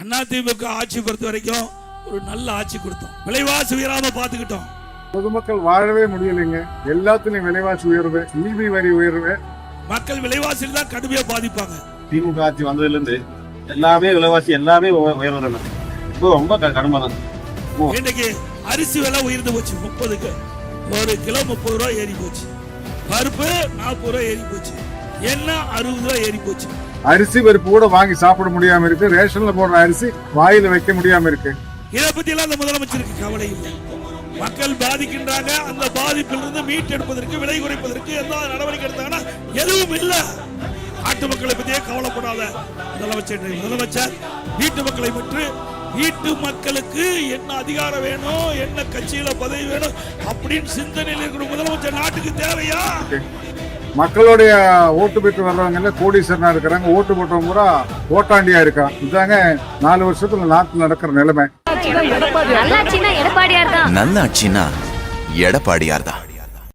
அதிமுக ஆட்சி பொறுத்த வரைக்கும் ஒரு நல்ல ஆட்சி கொடுத்தோம். விலைவாசி உயராம பாத்துக்கிட்டோம். பொதுமக்கள் வாழவே முடியலைங்க. எல்லாத்துலயும் விலைவாசி உயர்வு, ஈபி வரி உயர்வு. மக்கள் விலைவாசியில் தான் கடுமையா பாதிப்பாங்க. திமுக ஆட்சி வந்ததுல இருந்து எல்லாமே விலைவாசி எல்லாமே உயர்வு. இப்போ ரொம்ப கடுமை தான். இன்னைக்கு அரிசி விலை உயர்ந்து போச்சு. 30க்கு ஒரு கிலோ 30 ரூபாய் ஏறி போச்சு. பருப்பு 40 ரூபாய் ஏறி போச்சு. எண்ணெய் 60 ரூபாய் ஏறி போச்சு. அரிசி பருப்பு கூட வாங்கி சாப்பிட முடியாம இருக்கு. ரேஷன்ல போடுற அரிசி வாயில வைக்க முடியாம இருக்கு. இதை பத்தி எல்லாம் அந்த முதலமைச்சருக்கு கவலை இல்லை. மக்கள் பாதிக்கின்றாங்க. அந்த பாதிப்பிலிருந்து மீட்டெடுப்பதற்கு, விலை குறைப்பதற்கு எந்த நடவடிக்கை எடுத்தாங்கன்னா எதுவும் இல்ல. நாட்டு மக்களை பத்தியே கவலைப்படாத முதலமைச்சர் வீட்டு மக்களை பற்றி, வீட்டு மக்களுக்கு என்ன அதிகாரம் வேணும், என்ன கட்சியில பதவி வேணும் அப்படின்னு சிந்தனையில் இருக்கிற முதலமைச்சர் நாட்டுக்கு தேவையா? மக்களுடைய ஓட்டு பெற்று வர்றவங்க கோடீஸ்வரனா இருக்கிறாங்க. ஓட்டு போட்டவங்க பூரா ஓட்டாண்டியா இருக்கான். இதாங்க 4 வருஷத்துல நாட்டில் நடக்கிற நிலைமை. நல்லாட்சினா எடப்பாடியார் தான்.